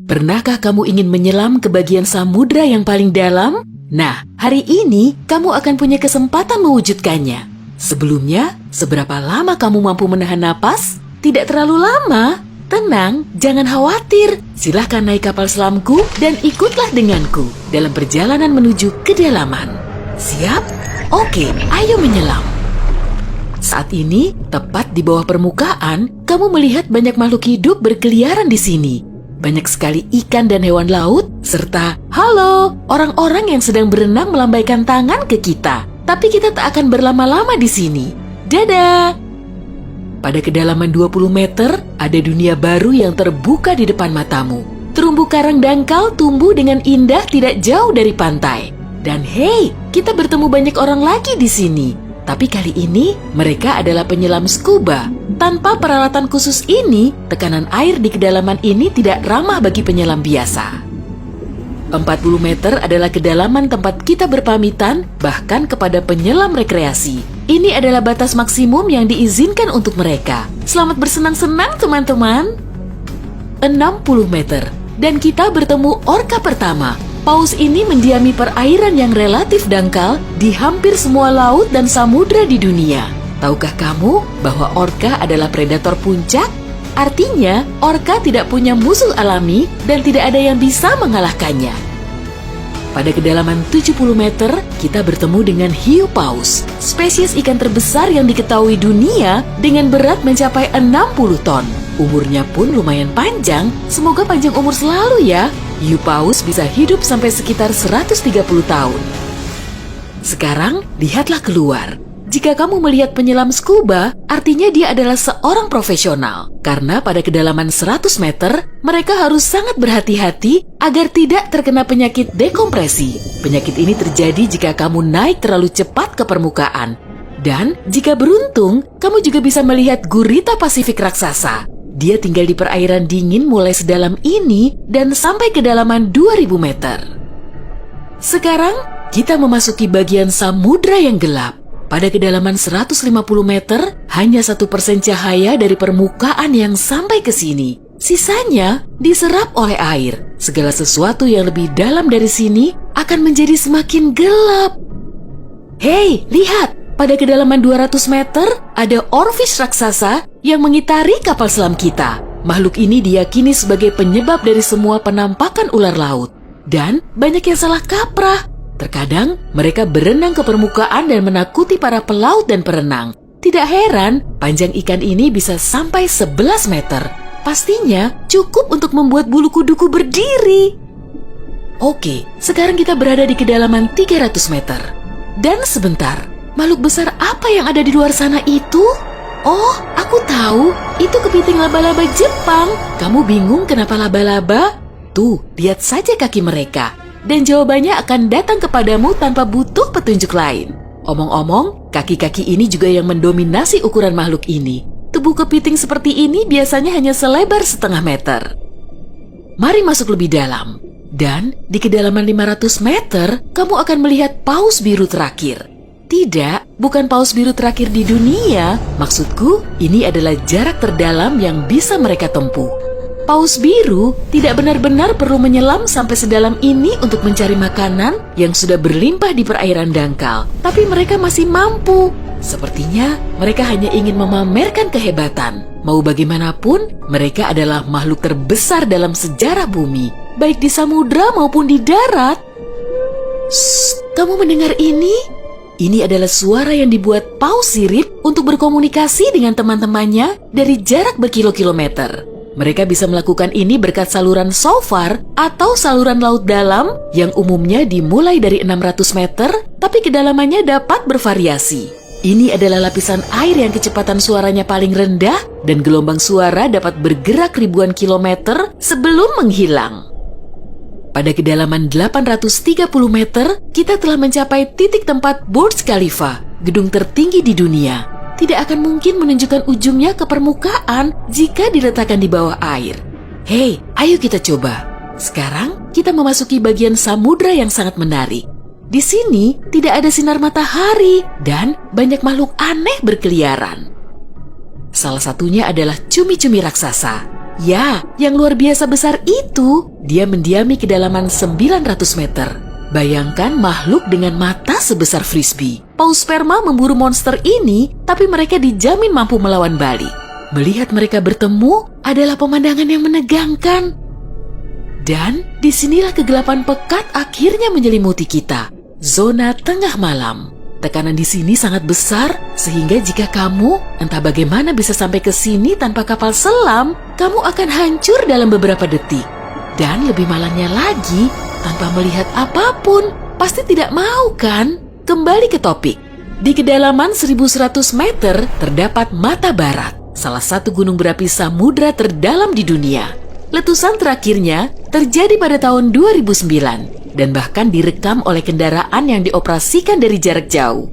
Pernahkah kamu ingin menyelam ke bagian samudra yang paling dalam? Nah, hari ini kamu akan punya kesempatan mewujudkannya. Sebelumnya, seberapa lama kamu mampu menahan napas? Tidak terlalu lama. Tenang, jangan khawatir. Silahkan naik kapal selamku dan ikutlah denganku dalam perjalanan menuju kedalaman. Siap? Oke, ayo menyelam. Saat ini, tepat di bawah permukaan, kamu melihat banyak makhluk hidup berkeliaran di sini. Banyak sekali ikan dan hewan laut, serta halo, orang-orang yang sedang berenang melambaikan tangan ke kita. Tapi kita tak akan berlama-lama di sini. Dadah! Pada kedalaman 20 meter, ada dunia baru yang terbuka di depan matamu. Terumbu karang dangkal tumbuh dengan indah tidak jauh dari pantai. Dan hey, kita bertemu banyak orang lagi di sini. Tapi kali ini, mereka adalah penyelam scuba. Tanpa peralatan khusus ini, tekanan air di kedalaman ini tidak ramah bagi penyelam biasa. 40 meter adalah kedalaman tempat kita berpamitan, bahkan kepada penyelam rekreasi. Ini adalah batas maksimum yang diizinkan untuk mereka. Selamat bersenang-senang, teman-teman. 60 meter, dan kita bertemu orka pertama. Paus ini mendiami perairan yang relatif dangkal di hampir semua laut dan samudra di dunia. Tahukah kamu bahwa orka adalah predator puncak? Artinya, orka tidak punya musuh alami dan tidak ada yang bisa mengalahkannya. Pada kedalaman 70 meter, kita bertemu dengan hiu paus, spesies ikan terbesar yang diketahui dunia dengan berat mencapai 60 ton. Umurnya pun lumayan panjang, semoga panjang umur selalu ya. Hiu paus bisa hidup sampai sekitar 130 tahun. Sekarang, lihatlah keluar. Jika kamu melihat penyelam scuba, artinya dia adalah seorang profesional. Karena pada kedalaman 100 meter, mereka harus sangat berhati-hati agar tidak terkena penyakit dekompresi. Penyakit ini terjadi jika kamu naik terlalu cepat ke permukaan. Dan jika beruntung, kamu juga bisa melihat gurita Pasifik raksasa. Dia tinggal di perairan dingin mulai sedalam ini dan sampai kedalaman 2000 meter. Sekarang, kita memasuki bagian samudra yang gelap. Pada kedalaman 150 meter, hanya 1% cahaya dari permukaan yang sampai ke sini. Sisanya diserap oleh air. Segala sesuatu yang lebih dalam dari sini akan menjadi semakin gelap. Hei, lihat! Pada kedalaman 200 meter, ada oarfish raksasa yang mengitari kapal selam kita. Makhluk ini diyakini sebagai penyebab dari semua penampakan ular laut. Dan banyak yang salah kaprah. Terkadang, mereka berenang ke permukaan dan menakuti para pelaut dan perenang. Tidak heran, panjang ikan ini bisa sampai 11 meter. Pastinya cukup untuk membuat bulu kuduku berdiri. Oke, sekarang kita berada di kedalaman 300 meter. Dan sebentar, makhluk besar apa yang ada di luar sana itu? Oh, aku tahu. Itu kepiting laba-laba Jepang. Kamu bingung kenapa laba-laba? Tuh, lihat saja kaki mereka. Dan jawabannya akan datang kepadamu tanpa butuh petunjuk lain. Omong-omong, kaki-kaki ini juga yang mendominasi ukuran makhluk ini. Tubuh kepiting seperti ini biasanya hanya selebar setengah meter. Mari masuk lebih dalam. Dan di kedalaman 500 meter, kamu akan melihat paus biru terakhir. Tidak, bukan paus biru terakhir di dunia. Maksudku, ini adalah jarak terdalam yang bisa mereka tempuh. Paus biru tidak benar-benar perlu menyelam sampai sedalam ini untuk mencari makanan yang sudah berlimpah di perairan dangkal. Tapi mereka masih mampu. Sepertinya mereka hanya ingin memamerkan kehebatan. Mau bagaimanapun, mereka adalah makhluk terbesar dalam sejarah bumi, baik di samudra maupun di darat. Shh, kamu mendengar ini? Ini adalah suara yang dibuat paus sirip untuk berkomunikasi dengan teman-temannya dari jarak berkilo-kilometer. Mereka bisa melakukan ini berkat saluran shofar atau saluran laut dalam yang umumnya dimulai dari 600 meter, tapi kedalamannya dapat bervariasi. Ini adalah lapisan air yang kecepatan suaranya paling rendah dan gelombang suara dapat bergerak ribuan kilometer sebelum menghilang. Pada kedalaman 830 meter, kita telah mencapai titik tempat Burj Khalifa, gedung tertinggi di dunia. Tidak akan mungkin menunjukkan ujungnya ke permukaan jika diletakkan di bawah air. Hei, ayo kita coba. Sekarang kita memasuki bagian samudra yang sangat menarik. Di sini tidak ada sinar matahari dan banyak makhluk aneh berkeliaran. Salah satunya adalah cumi-cumi raksasa. Ya, yang luar biasa besar itu. Dia mendiami kedalaman 900 meter. Bayangkan makhluk dengan mata sebesar frisbee. Paus sperma memburu monster ini, tapi mereka dijamin mampu melawan balik. Melihat mereka bertemu adalah pemandangan yang menegangkan. Dan disinilah kegelapan pekat akhirnya menyelimuti kita. Zona tengah malam. Tekanan di sini sangat besar, sehingga jika kamu entah bagaimana bisa sampai ke sini tanpa kapal selam, kamu akan hancur dalam beberapa detik. Dan lebih malangnya lagi, tanpa melihat apapun, pasti tidak mau kan? Kembali ke topik. Di kedalaman 1100 meter terdapat Mata Barat, salah satu gunung berapi samudra terdalam di dunia. Letusan terakhirnya terjadi pada tahun 2009. Dan bahkan direkam oleh kendaraan yang dioperasikan dari jarak jauh.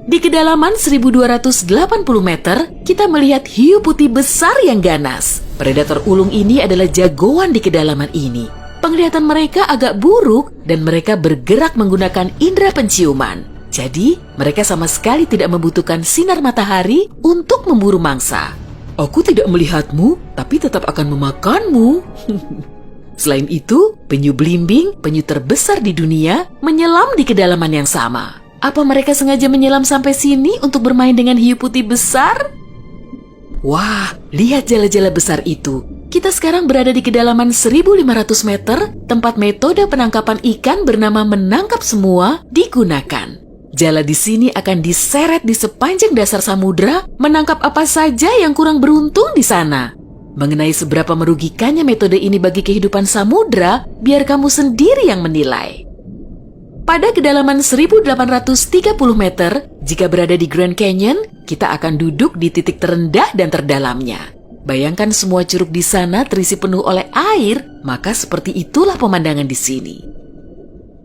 Di kedalaman 1280 meter, kita melihat hiu putih besar yang ganas. Predator ulung ini adalah jagoan di kedalaman ini. Penglihatan mereka agak buruk dan mereka bergerak menggunakan indera penciuman. Jadi, mereka sama sekali tidak membutuhkan sinar matahari untuk memburu mangsa. Aku tidak melihatmu, tapi tetap akan memakanmu. Selain itu, penyu belimbing, penyu terbesar di dunia, menyelam di kedalaman yang sama. Apa mereka sengaja menyelam sampai sini untuk bermain dengan hiu putih besar? Wah, lihat jala-jala besar itu. Kita sekarang berada di kedalaman 1500 meter, tempat metode penangkapan ikan bernama menangkap semua digunakan. Jala di sini akan diseret di sepanjang dasar samudra, menangkap apa saja yang kurang beruntung di sana. Mengenai seberapa merugikannya metode ini bagi kehidupan samudra, biar kamu sendiri yang menilai. Pada kedalaman 1830 meter, jika berada di Grand Canyon, kita akan duduk di titik terendah dan terdalamnya. Bayangkan semua curug di sana terisi penuh oleh air, maka seperti itulah pemandangan di sini.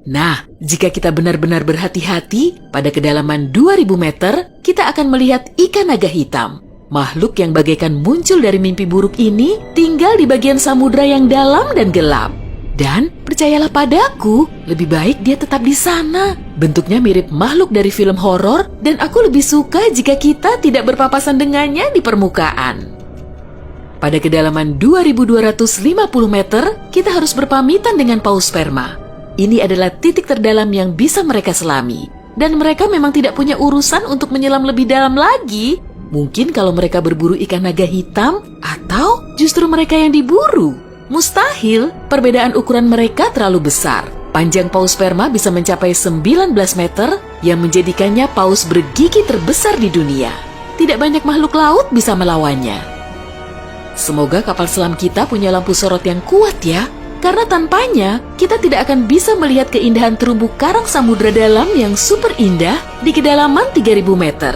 Nah, jika kita benar-benar berhati-hati, pada kedalaman 2000 meter, kita akan melihat ikan naga hitam. Makhluk yang bagaikan muncul dari mimpi buruk ini tinggal di bagian samudra yang dalam dan gelap. Dan percayalah padaku, lebih baik dia tetap di sana. Bentuknya mirip makhluk dari film horor dan aku lebih suka jika kita tidak berpapasan dengannya di permukaan. Pada kedalaman 2250 meter, kita harus berpamitan dengan paus sperma. Ini adalah titik terdalam yang bisa mereka selami. Dan mereka memang tidak punya urusan untuk menyelam lebih dalam lagi. Mungkin kalau mereka berburu ikan naga hitam, atau justru mereka yang diburu. Mustahil, perbedaan ukuran mereka terlalu besar. Panjang paus sperma bisa mencapai 19 meter, yang menjadikannya paus bergigi terbesar di dunia. Tidak banyak makhluk laut bisa melawannya. Semoga kapal selam kita punya lampu sorot yang kuat ya, karena tanpanya kita tidak akan bisa melihat keindahan terumbu karang samudra dalam yang super indah di kedalaman 3000 meter.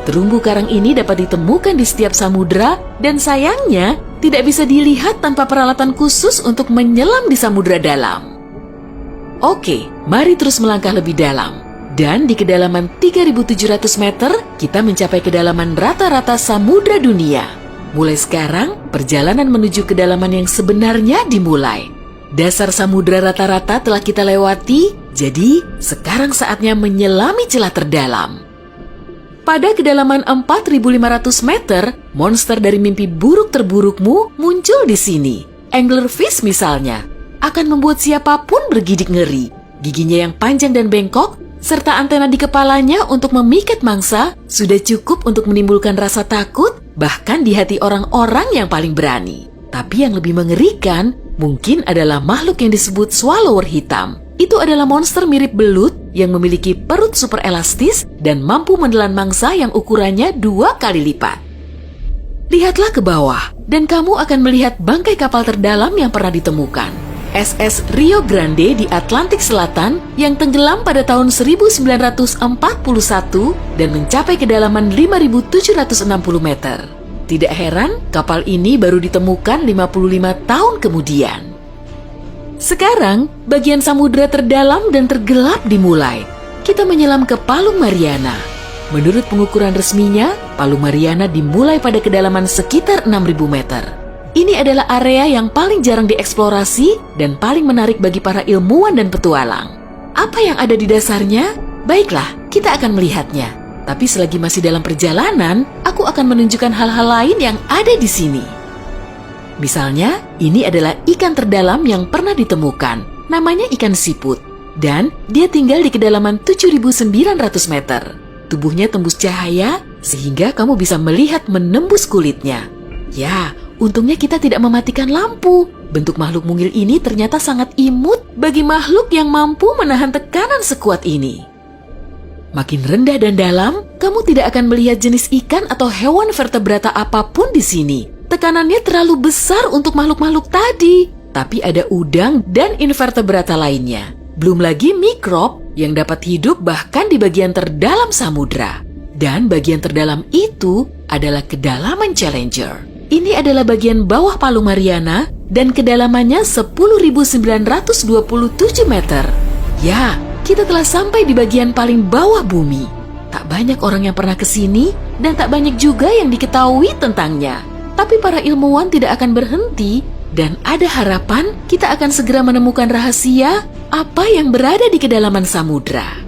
Terumbu karang ini dapat ditemukan di setiap samudra dan sayangnya tidak bisa dilihat tanpa peralatan khusus untuk menyelam di samudra dalam. Oke, mari terus melangkah lebih dalam. Dan di kedalaman 3700 meter, kita mencapai kedalaman rata-rata samudra dunia. Mulai sekarang, perjalanan menuju kedalaman yang sebenarnya dimulai. Dasar samudra rata-rata telah kita lewati, jadi sekarang saatnya menyelami celah terdalam. Pada kedalaman 4500 meter, monster dari mimpi buruk terburukmu muncul di sini. Anglerfish misalnya, akan membuat siapapun bergidik ngeri. Giginya yang panjang dan bengkok, serta antena di kepalanya untuk memikat mangsa, sudah cukup untuk menimbulkan rasa takut, bahkan di hati orang-orang yang paling berani. Tapi yang lebih mengerikan, mungkin adalah makhluk yang disebut swallower hitam. Itu adalah monster mirip belut yang memiliki perut super elastis dan mampu menelan mangsa yang ukurannya 2 kali lipat. Lihatlah ke bawah, dan kamu akan melihat bangkai kapal terdalam yang pernah ditemukan. SS Rio Grande di Atlantik Selatan yang tenggelam pada tahun 1941 dan mencapai kedalaman 5.760 meter. Tidak heran, kapal ini baru ditemukan 55 tahun kemudian. Sekarang, bagian samudra terdalam dan tergelap dimulai. Kita menyelam ke Palung Mariana. Menurut pengukuran resminya, Palung Mariana dimulai pada kedalaman sekitar 6.000 meter. Ini adalah area yang paling jarang dieksplorasi dan paling menarik bagi para ilmuwan dan petualang. Apa yang ada di dasarnya? Baiklah, kita akan melihatnya. Tapi selagi masih dalam perjalanan, aku akan menunjukkan hal-hal lain yang ada di sini. Misalnya, ini adalah ikan terdalam yang pernah ditemukan. Namanya ikan siput. Dan dia tinggal di kedalaman 7.900 meter. Tubuhnya tembus cahaya sehingga kamu bisa melihat menembus kulitnya. Ya, untungnya kita tidak mematikan lampu. Bentuk makhluk mungil ini ternyata sangat imut bagi makhluk yang mampu menahan tekanan sekuat ini. Makin rendah dan dalam, kamu tidak akan melihat jenis ikan atau hewan vertebrata apapun di sini. Tekanannya terlalu besar untuk makhluk-makhluk tadi. Tapi ada udang dan invertebrata lainnya. Belum lagi mikrob yang dapat hidup bahkan di bagian terdalam samudra. Dan bagian terdalam itu adalah kedalaman Challenger. Ini adalah bagian bawah Palung Mariana dan kedalamannya 10.927 meter. Ya, kita telah sampai di bagian paling bawah bumi. Tak banyak orang yang pernah ke sini dan tak banyak juga yang diketahui tentangnya. Tapi para ilmuwan tidak akan berhenti dan ada harapan kita akan segera menemukan rahasia apa yang berada di kedalaman samudra.